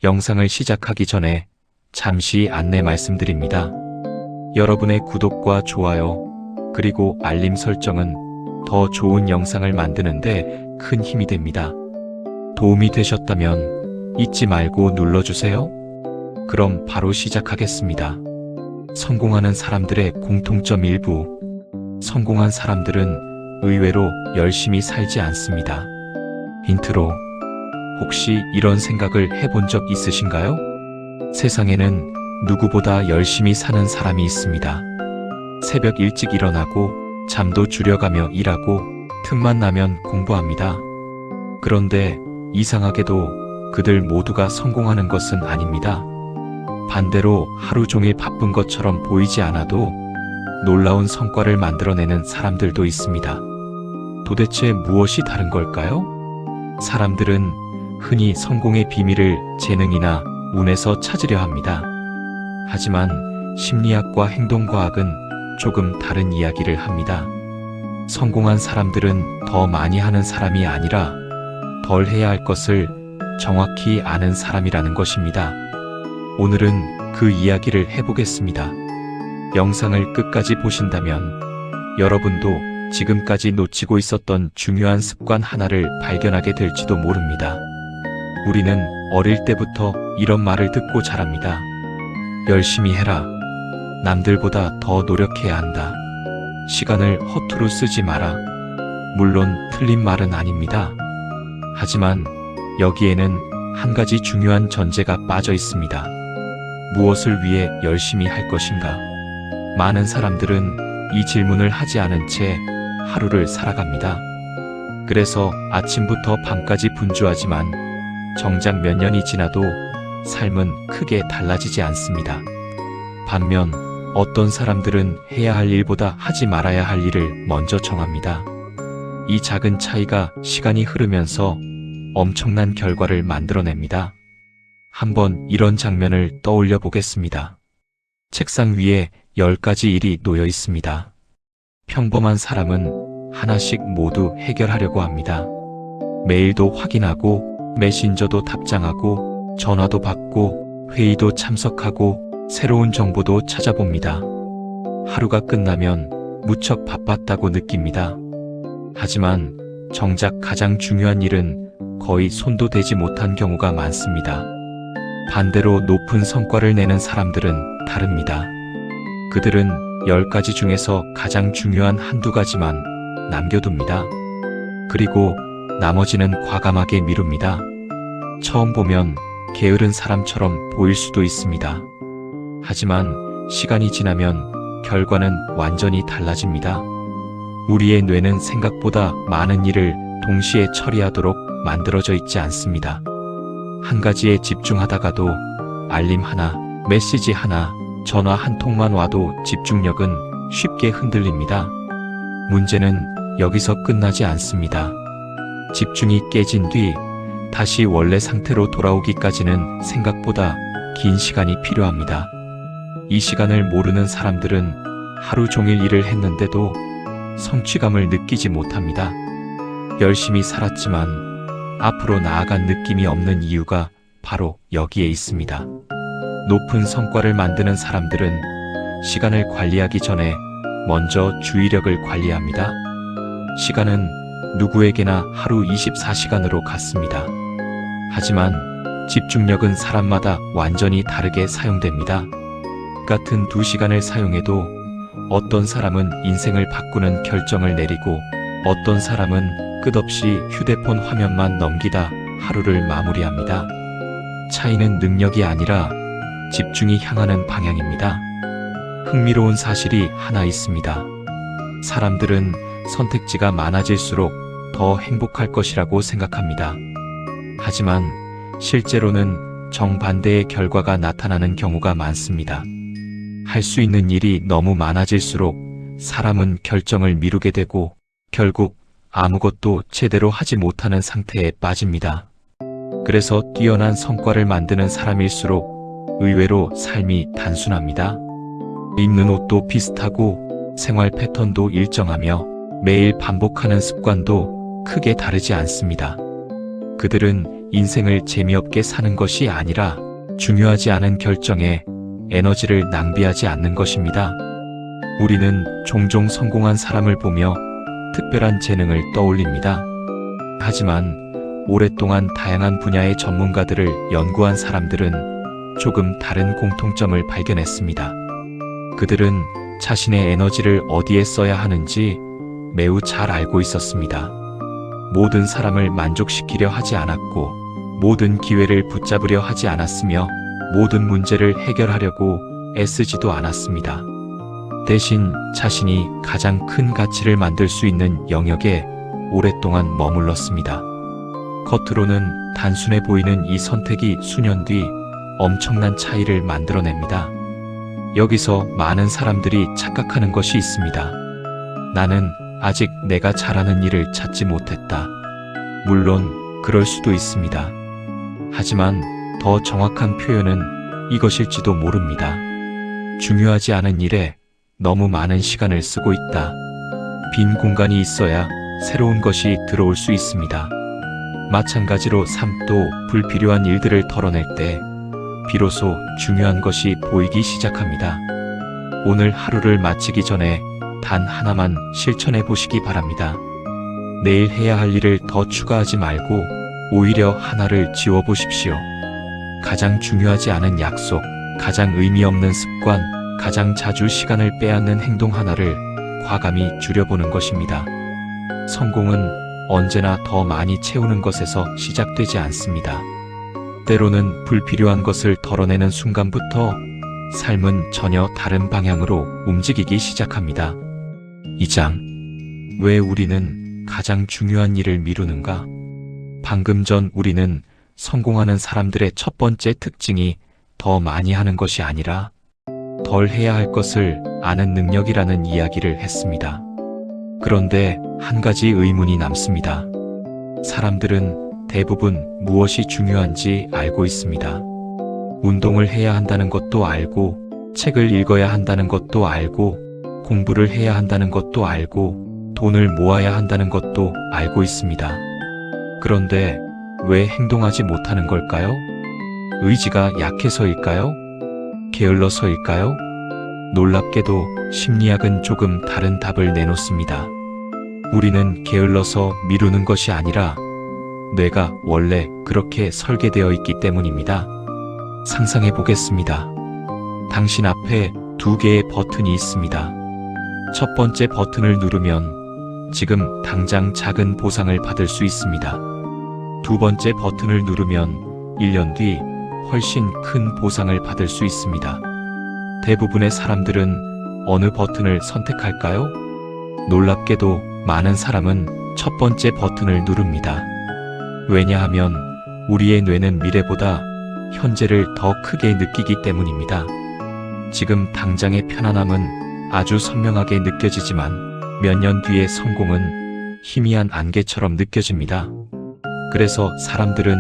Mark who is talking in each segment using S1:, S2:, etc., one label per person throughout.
S1: 영상을 시작하기 전에 잠시 안내 말씀드립니다. 여러분의 구독과 좋아요, 그리고 알림 설정은 더 좋은 영상을 만드는데 큰 힘이 됩니다. 도움이 되셨다면 잊지 말고 눌러주세요. 그럼 바로 시작하겠습니다. 성공하는 사람들의 공통점 일부. 성공한 사람들은 의외로 열심히 살지 않습니다. 인트로. 혹시 이런 생각을 해본 적 있으신가요? 세상에는 누구보다 열심히 사는 사람이 있습니다. 새벽 일찍 일어나고 잠도 줄여가며 일하고 틈만 나면 공부합니다. 그런데 이상하게도 그들 모두가 성공하는 것은 아닙니다. 반대로 하루 종일 바쁜 것처럼 보이지 않아도 놀라운 성과를 만들어내는 사람들도 있습니다. 도대체 무엇이 다른 걸까요? 사람들은 흔히 성공의 비밀을 재능이나 운에서 찾으려 합니다. 하지만 심리학과 행동과학은 조금 다른 이야기를 합니다. 성공한 사람들은 더 많이 하는 사람이 아니라 덜 해야 할 것을 정확히 아는 사람이라는 것입니다. 오늘은 그 이야기를 해보겠습니다. 영상을 끝까지 보신다면 여러분도 지금까지 놓치고 있었던 중요한 습관 하나를 발견하게 될지도 모릅니다. 우리는 어릴 때부터 이런 말을 듣고 자랍니다. 열심히 해라. 남들보다 더 노력해야 한다. 시간을 허투루 쓰지 마라. 물론 틀린 말은 아닙니다. 하지만 여기에는 한 가지 중요한 전제가 빠져 있습니다. 무엇을 위해 열심히 할 것인가? 많은 사람들은 이 질문을 하지 않은 채 하루를 살아갑니다. 그래서 아침부터 밤까지 분주하지만 정작 몇 년이 지나도 삶은 크게 달라지지 않습니다. 반면 어떤 사람들은 해야 할 일보다 하지 말아야 할 일을 먼저 정합니다. 이 작은 차이가 시간이 흐르면서 엄청난 결과를 만들어냅니다. 한번 이런 장면을 떠올려 보겠습니다. 책상 위에 10가지 일이 놓여 있습니다. 평범한 사람은 하나씩 모두 해결하려고 합니다. 메일도 확인하고, 메신저도 답장하고, 전화도 받고, 회의도 참석하고, 새로운 정보도 찾아봅니다. 하루가 끝나면 무척 바빴다고 느낍니다. 하지만 정작 가장 중요한 일은 거의 손도 대지 못한 경우가 많습니다. 반대로 높은 성과를 내는 사람들은 다릅니다. 그들은 10가지 중에서 가장 중요한 한두 가지만 남겨둡니다. 그리고 나머지는 과감하게 미룹니다. 처음 보면 게으른 사람처럼 보일 수도 있습니다. 하지만 시간이 지나면 결과는 완전히 달라집니다. 우리의 뇌는 생각보다 많은 일을 동시에 처리하도록 만들어져 있지 않습니다. 한 가지에 집중하다가도 알림 하나, 메시지 하나, 전화 한 통만 와도 집중력은 쉽게 흔들립니다. 문제는 여기서 끝나지 않습니다. 집중이 깨진 뒤 다시 원래 상태로 돌아오기까지는 생각보다 긴 시간이 필요합니다. 이 시간을 모르는 사람들은 하루 종일 일을 했는데도 성취감을 느끼지 못합니다. 열심히 살았지만 앞으로 나아간 느낌이 없는 이유가 바로 여기에 있습니다. 높은 성과를 만드는 사람들은 시간을 관리하기 전에 먼저 주의력을 관리합니다. 시간은 누구에게나 하루 24시간으로 같습니다. 하지만 집중력은 사람마다 완전히 다르게 사용됩니다. 같은 2시간을 사용해도 어떤 사람은 인생을 바꾸는 결정을 내리고 어떤 사람은 끝없이 휴대폰 화면만 넘기다 하루를 마무리합니다. 차이는 능력이 아니라 집중이 향하는 방향입니다. 흥미로운 사실이 하나 있습니다. 사람들은 선택지가 많아질수록 더 행복할 것이라고 생각합니다. 하지만 실제로는 정반대의 결과가 나타나는 경우가 많습니다. 할 수 있는 일이 너무 많아질수록 사람은 결정을 미루게 되고 결국 아무것도 제대로 하지 못하는 상태에 빠집니다. 그래서 뛰어난 성과를 만드는 사람일수록 의외로 삶이 단순합니다. 입는 옷도 비슷하고 생활 패턴도 일정하며 매일 반복하는 습관도 크게 다르지 않습니다. 그들은 인생을 재미없게 사는 것이 아니라 중요하지 않은 결정에 에너지를 낭비하지 않는 것입니다. 우리는 종종 성공한 사람을 보며 특별한 재능을 떠올립니다. 하지만 오랫동안 다양한 분야의 전문가들을 연구한 사람들은 조금 다른 공통점을 발견했습니다. 그들은 자신의 에너지를 어디에 써야 하는지 매우 잘 알고 있었습니다. 모든 사람을 만족시키려 하지 않았고, 모든 기회를 붙잡으려 하지 않았으며, 모든 문제를 해결하려고 애쓰지도 않았습니다. 대신 자신이 가장 큰 가치를 만들 수 있는 영역에 오랫동안 머물렀습니다. 겉으로는 단순해 보이는 이 선택이 수년 뒤 엄청난 차이를 만들어냅니다. 여기서 많은 사람들이 착각하는 것이 있습니다. 나는 아직 내가 잘하는 일을 찾지 못했다. 물론 그럴 수도 있습니다. 하지만 더 정확한 표현은 이것일지도 모릅니다. 중요하지 않은 일에 너무 많은 시간을 쓰고 있다. 빈 공간이 있어야 새로운 것이 들어올 수 있습니다. 마찬가지로 삶도 불필요한 일들을 털어낼 때 비로소 중요한 것이 보이기 시작합니다. 오늘 하루를 마치기 전에 단 하나만 실천해 보시기 바랍니다. 내일 해야 할 일을 더 추가하지 말고 오히려 하나를 지워 보십시오. 가장 중요하지 않은 약속, 가장 의미 없는 습관, 가장 자주 시간을 빼앗는 행동 하나를 과감히 줄여보는 것입니다. 성공은 언제나 더 많이 채우는 것에서 시작되지 않습니다. 때로는 불필요한 것을 덜어내는 순간부터 삶은 전혀 다른 방향으로 움직이기 시작합니다. 2장. 왜 우리는 가장 중요한 일을 미루는가? 방금 전 우리는 성공하는 사람들의 첫 번째 특징이 더 많이 하는 것이 아니라 덜 해야 할 것을 아는 능력이라는 이야기를 했습니다. 그런데 한 가지 의문이 남습니다. 사람들은 대부분 무엇이 중요한지 알고 있습니다. 운동을 해야 한다는 것도 알고, 책을 읽어야 한다는 것도 알고, 공부를 해야 한다는 것도 알고, 돈을 모아야 한다는 것도 알고 있습니다. 그런데 왜 행동하지 못하는 걸까요? 의지가 약해서일까요? 게을러서일까요? 놀랍게도 심리학은 조금 다른 답을 내놓습니다. 우리는 게을러서 미루는 것이 아니라 뇌가 원래 그렇게 설계되어 있기 때문입니다. 상상해 보겠습니다. 당신 앞에 두 개의 버튼이 있습니다. 첫 번째 버튼을 누르면 지금 당장 작은 보상을 받을 수 있습니다. 두 번째 버튼을 누르면 1년 뒤 훨씬 큰 보상을 받을 수 있습니다. 대부분의 사람들은 어느 버튼을 선택할까요? 놀랍게도 많은 사람은 첫 번째 버튼을 누릅니다. 왜냐하면 우리의 뇌는 미래보다 현재를 더 크게 느끼기 때문입니다. 지금 당장의 편안함은 아주 선명하게 느껴지지만 몇 년 뒤의 성공은 희미한 안개처럼 느껴집니다. 그래서 사람들은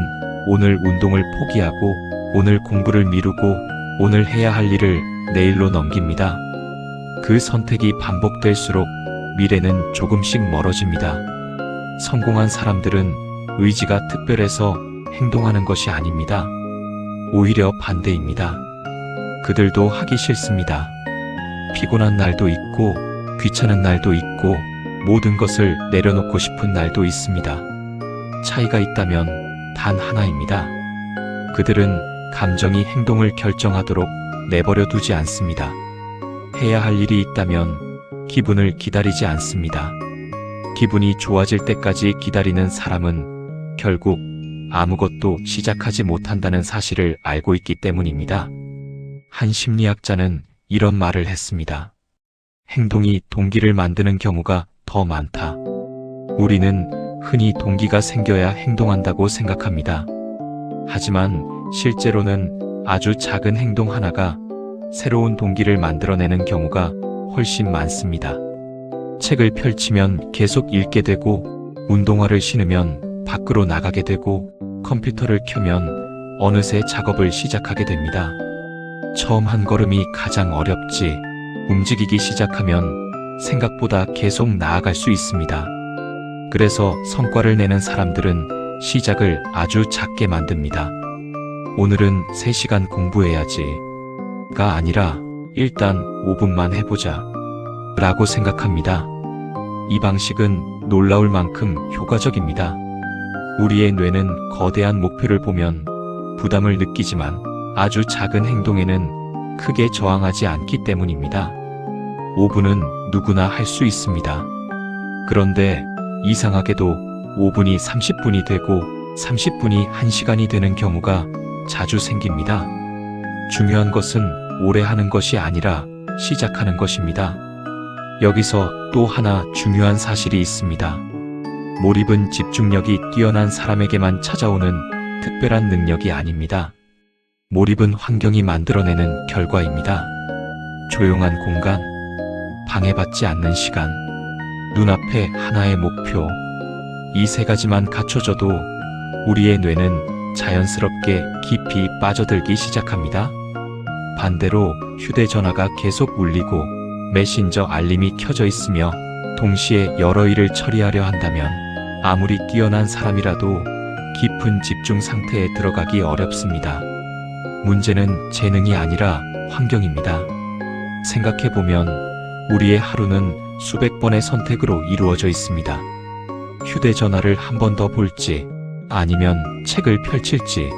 S1: 오늘 운동을 포기하고, 오늘 공부를 미루고, 오늘 해야 할 일을 내일로 넘깁니다. 그 선택이 반복될수록 미래는 조금씩 멀어집니다. 성공한 사람들은 의지가 특별해서 행동하는 것이 아닙니다. 오히려 반대입니다. 그들도 하기 싫습니다. 피곤한 날도 있고, 귀찮은 날도 있고, 모든 것을 내려놓고 싶은 날도 있습니다. 차이가 있다면 단 하나입니다. 그들은 감정이 행동을 결정하도록 내버려 두지 않습니다. 해야 할 일이 있다면 기분을 기다리지 않습니다. 기분이 좋아질 때까지 기다리는 사람은 결국 아무것도 시작하지 못한다는 사실을 알고 있기 때문입니다. 한 심리학자는 이런 말을 했습니다. 행동이 동기를 만드는 경우가 더 많다. 우리는 흔히 동기가 생겨야 행동한다고 생각합니다. 하지만 실제로는 아주 작은 행동 하나가 새로운 동기를 만들어내는 경우가 훨씬 많습니다. 책을 펼치면 계속 읽게 되고, 운동화를 신으면 밖으로 나가게 되고, 컴퓨터를 켜면 어느새 작업을 시작하게 됩니다. 처음 한 걸음이 가장 어렵지, 움직이기 시작하면 생각보다 계속 나아갈 수 있습니다. 그래서 성과를 내는 사람들은 시작을 아주 작게 만듭니다. 오늘은 3시간 공부해야지가 아니라 일단 5분만 해보자 라고 생각합니다. 이 방식은 놀라울 만큼 효과적입니다. 우리의 뇌는 거대한 목표를 보면 부담을 느끼지만 아주 작은 행동에는 크게 저항하지 않기 때문입니다. 5분은 누구나 할 수 있습니다. 그런데 이상하게도 5분이 30분이 되고 30분이 1시간이 되는 경우가 자주 생깁니다. 중요한 것은 오래 하는 것이 아니라 시작하는 것입니다. 여기서 또 하나 중요한 사실이 있습니다. 몰입은 집중력이 뛰어난 사람에게만 찾아오는 특별한 능력이 아닙니다. 몰입은 환경이 만들어내는 결과입니다. 조용한 공간, 방해받지 않는 시간, 눈앞에 하나의 목표, 이 3가지만 갖춰져도 우리의 뇌는 자연스럽게 깊이 빠져들기 시작합니다. 반대로 휴대전화가 계속 울리고 메신저 알림이 켜져 있으며 동시에 여러 일을 처리하려 한다면 아무리 뛰어난 사람이라도 깊은 집중 상태에 들어가기 어렵습니다. 문제는 재능이 아니라 환경입니다. 생각해보면 우리의 하루는 수백 번의 선택으로 이루어져 있습니다. 휴대전화를 한 번 더 볼지, 아니면 책을 펼칠지,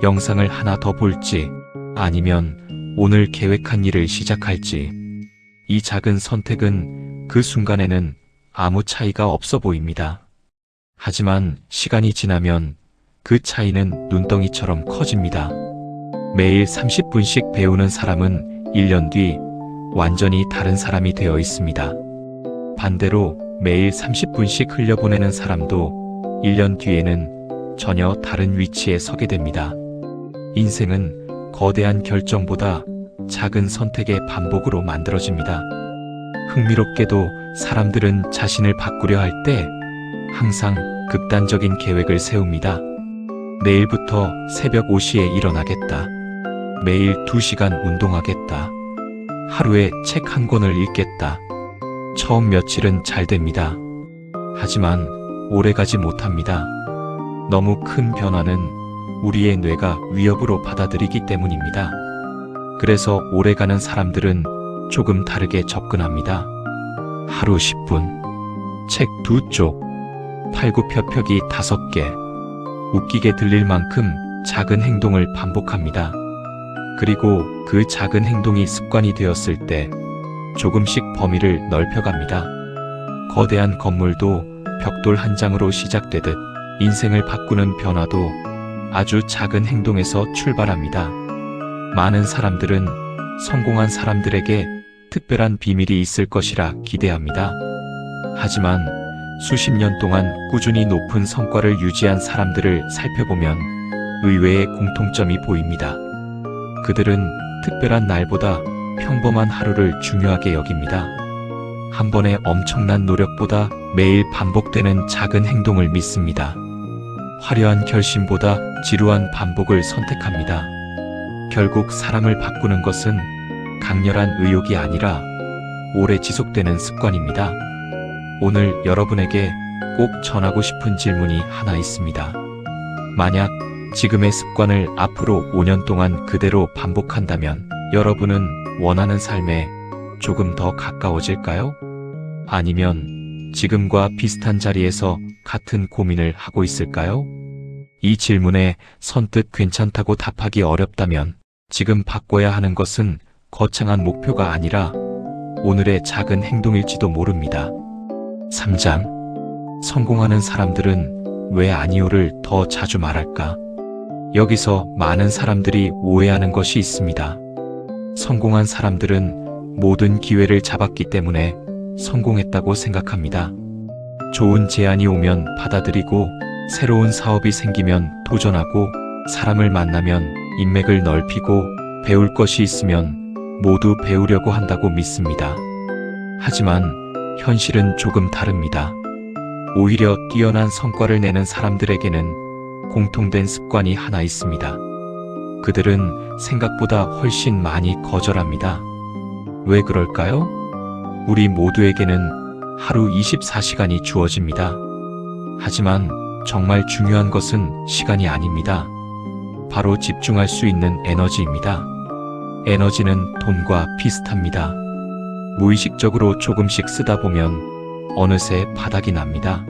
S1: 영상을 하나 더 볼지, 아니면 오늘 계획한 일을 시작할지. 이 작은 선택은 그 순간에는 아무 차이가 없어 보입니다. 하지만 시간이 지나면 그 차이는 눈덩이처럼 커집니다. 매일 30분씩 배우는 사람은 1년 뒤 완전히 다른 사람이 되어 있습니다. 반대로 매일 30분씩 흘려보내는 사람도 1년 뒤에는 전혀 다른 위치에 서게 됩니다. 인생은 거대한 결정보다 작은 선택의 반복으로 만들어집니다. 흥미롭게도 사람들은 자신을 바꾸려 할 때 항상 극단적인 계획을 세웁니다. 내일부터 새벽 5시에 일어나겠다. 매일 2시간 운동하겠다. 하루에 책 1권을 읽겠다. 처음 며칠은 잘 됩니다. 하지만 오래가지 못합니다. 너무 큰 변화는 우리의 뇌가 위협으로 받아들이기 때문입니다. 그래서 오래가는 사람들은 조금 다르게 접근합니다. 하루 10분, 책 2쪽, 팔굽혀펴기 5개, 웃기게 들릴 만큼 작은 행동을 반복합니다. 그리고 그 작은 행동이 습관이 되었을 때 조금씩 범위를 넓혀갑니다. 거대한 건물도 벽돌 한 장으로 시작되듯 인생을 바꾸는 변화도 아주 작은 행동에서 출발합니다. 많은 사람들은 성공한 사람들에게 특별한 비밀이 있을 것이라 기대합니다. 하지만 수십 년 동안 꾸준히 높은 성과를 유지한 사람들을 살펴보면 의외의 공통점이 보입니다. 그들은 특별한 날보다 평범한 하루를 중요하게 여깁니다. 한 번의 엄청난 노력보다 매일 반복되는 작은 행동을 믿습니다. 화려한 결심보다 지루한 반복을 선택합니다. 결국 사람을 바꾸는 것은 강렬한 의욕이 아니라 오래 지속되는 습관입니다. 오늘 여러분에게 꼭 전하고 싶은 질문이 하나 있습니다. 만약 지금의 습관을 앞으로 5년 동안 그대로 반복한다면 여러분은 원하는 삶에 조금 더 가까워질까요? 아니면 지금과 비슷한 자리에서 같은 고민을 하고 있을까요? 이 질문에 선뜻 괜찮다고 답하기 어렵다면 지금 바꿔야 하는 것은 거창한 목표가 아니라 오늘의 작은 행동일지도 모릅니다. 3장. 성공하는 사람들은 왜 아니오를 더 자주 말할까? 여기서 많은 사람들이 오해하는 것이 있습니다. 성공한 사람들은 모든 기회를 잡았기 때문에 성공했다고 생각합니다. 좋은 제안이 오면 받아들이고, 새로운 사업이 생기면 도전하고, 사람을 만나면 인맥을 넓히고, 배울 것이 있으면 모두 배우려고 한다고 믿습니다. 하지만 현실은 조금 다릅니다. 오히려 뛰어난 성과를 내는 사람들에게는 공통된 습관이 하나 있습니다. 그들은 생각보다 훨씬 많이 거절합니다. 왜 그럴까요? 우리 모두에게는 하루 24시간이 주어집니다. 하지만 정말 중요한 것은 시간이 아닙니다. 바로 집중할 수 있는 에너지입니다. 에너지는 돈과 비슷합니다. 무의식적으로 조금씩 쓰다 보면 어느새 바닥이 납니다.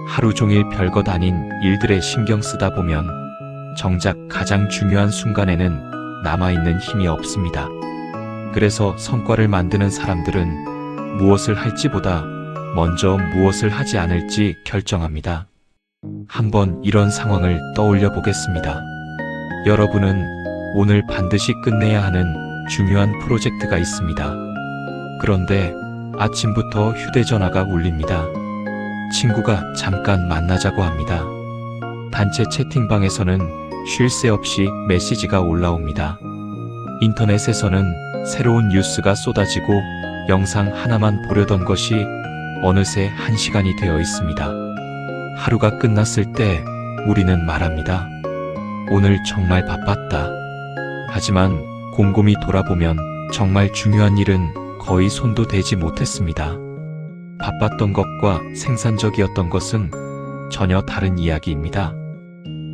S1: 하루 종일 별것 아닌 일들에 신경 쓰다 보면 정작 가장 중요한 순간에는 남아있는 힘이 없습니다. 그래서 성과를 만드는 사람들은 무엇을 할지보다 먼저 무엇을 하지 않을지 결정합니다. 한번 이런 상황을 떠올려 보겠습니다. 여러분은 오늘 반드시 끝내야 하는 중요한 프로젝트가 있습니다. 그런데 아침부터 휴대전화가 울립니다. 친구가 잠깐 만나자고 합니다. 단체 채팅방에서는 쉴 새 없이 메시지가 올라옵니다. 인터넷에서는 새로운 뉴스가 쏟아지고 영상 하나만 보려던 것이 어느새 1시간이 되어 있습니다. 하루가 끝났을 때 우리는 말합니다. 오늘 정말 바빴다. 하지만 곰곰이 돌아보면 정말 중요한 일은 거의 손도 대지 못했습니다. 바빴던 것과 생산적이었던 것은 전혀 다른 이야기입니다.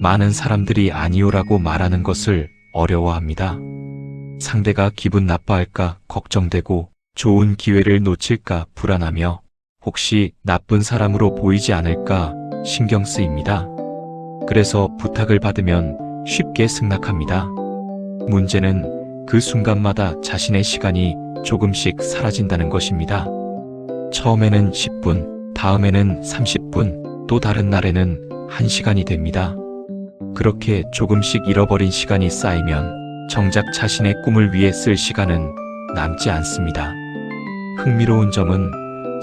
S1: 많은 사람들이 아니오라고 말하는 것을 어려워합니다. 상대가 기분 나빠할까 걱정되고 좋은 기회를 놓칠까 불안하며 혹시 나쁜 사람으로 보이지 않을까 신경 쓰입니다. 그래서 부탁을 받으면 쉽게 승낙합니다. 문제는 그 순간마다 자신의 시간이 조금씩 사라진다는 것입니다. 처음에는 10분, 다음에는 30분, 또 다른 날에는 1시간이 됩니다. 그렇게 조금씩 잃어버린 시간이 쌓이면 정작 자신의 꿈을 위해 쓸 시간은 남지 않습니다. 흥미로운 점은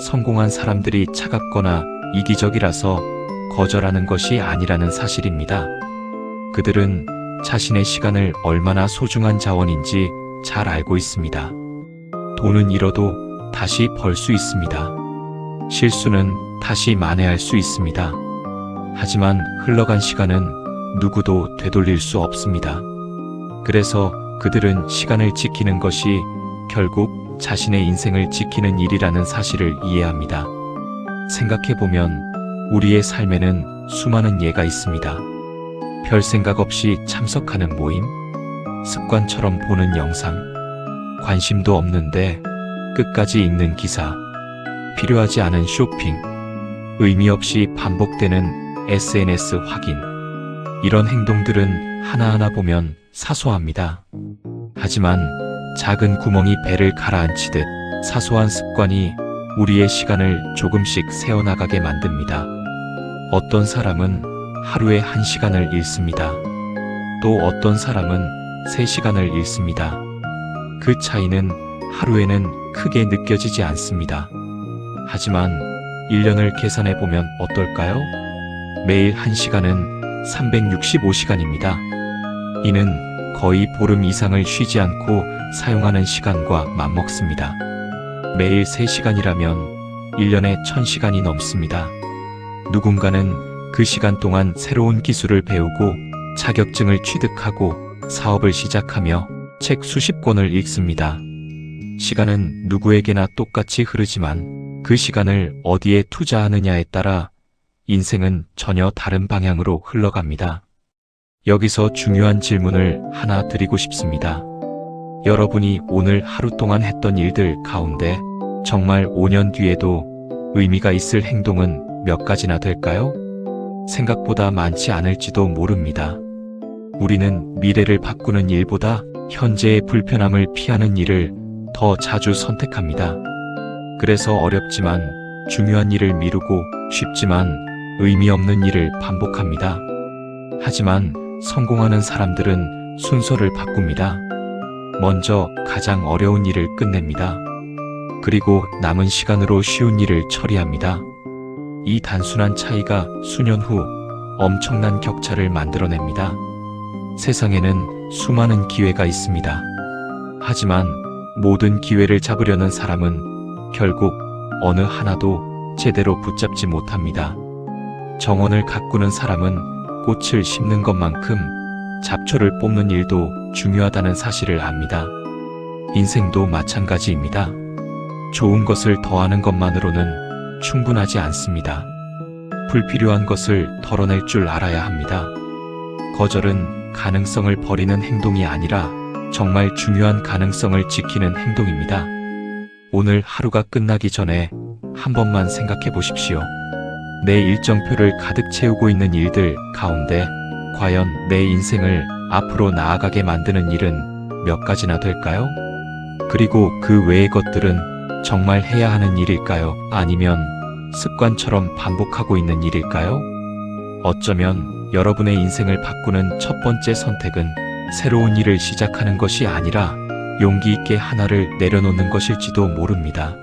S1: 성공한 사람들이 차갑거나 이기적이라서 거절하는 것이 아니라는 사실입니다. 그들은 자신의 시간을 얼마나 소중한 자원인지 잘 알고 있습니다. 돈은 잃어도 다시 벌 수 있습니다. 실수는 다시 만회할 수 있습니다. 하지만 흘러간 시간은 누구도 되돌릴 수 없습니다. 그래서 그들은 시간을 지키는 것이 결국 자신의 인생을 지키는 일이라는 사실을 이해합니다. 생각해보면 우리의 삶에는 수많은 예가 있습니다. 별 생각 없이 참석하는 모임, 습관처럼 보는 영상, 관심도 없는데 끝까지 읽는 기사, 필요하지 않은 쇼핑, 의미 없이 반복되는 SNS 확인. 이런 행동들은 하나하나 보면 사소합니다. 하지만 작은 구멍이 배를 가라앉히듯 사소한 습관이 우리의 시간을 조금씩 새어나가게 만듭니다. 어떤 사람은 하루에 1시간을 읽습니다. 또 어떤 사람은 3시간을 읽습니다. 그 차이는 하루에는 크게 느껴지지 않습니다. 하지만 1년을 계산해보면 어떨까요? 매일 1시간은 365시간입니다. 이는 거의 보름 이상을 쉬지 않고 사용하는 시간과 맞먹습니다. 매일 3시간이라면 1년에 1000시간이 넘습니다. 누군가는 그 시간 동안 새로운 기술을 배우고 자격증을 취득하고 사업을 시작하며 책 수십 권을 읽습니다. 시간은 누구에게나 똑같이 흐르지만 그 시간을 어디에 투자하느냐에 따라 인생은 전혀 다른 방향으로 흘러갑니다. 여기서 중요한 질문을 하나 드리고 싶습니다. 여러분이 오늘 하루 동안 했던 일들 가운데 정말 5년 뒤에도 의미가 있을 행동은 몇 가지나 될까요? 생각보다 많지 않을지도 모릅니다. 우리는 미래를 바꾸는 일보다 현재의 불편함을 피하는 일을 더 자주 선택합니다. 그래서 어렵지만 중요한 일을 미루고 쉽지만 의미 없는 일을 반복합니다. 하지만 성공하는 사람들은 순서를 바꿉니다. 먼저 가장 어려운 일을 끝냅니다. 그리고 남은 시간으로 쉬운 일을 처리합니다. 이 단순한 차이가 수년 후 엄청난 격차를 만들어냅니다. 세상에는 수많은 기회가 있습니다. 하지만 모든 기회를 잡으려는 사람은 결국 어느 하나도 제대로 붙잡지 못합니다. 정원을 가꾸는 사람은 꽃을 심는 것만큼 잡초를 뽑는 일도 중요하다는 사실을 압니다. 인생도 마찬가지입니다. 좋은 것을 더하는 것만으로는 충분하지 않습니다. 불필요한 것을 덜어낼 줄 알아야 합니다. 거절은 가능성을 버리는 행동이 아니라 정말 중요한 가능성을 지키는 행동입니다. 오늘 하루가 끝나기 전에 한 번만 생각해 보십시오. 내 일정표를 가득 채우고 있는 일들 가운데 과연 내 인생을 앞으로 나아가게 만드는 일은 몇 가지나 될까요? 그리고 그 외의 것들은 정말 해야 하는 일일까요? 아니면 습관처럼 반복하고 있는 일일까요? 어쩌면 여러분의 인생을 바꾸는 첫 번째 선택은 새로운 일을 시작하는 것이 아니라 용기 있게 하나를 내려놓는 것일지도 모릅니다.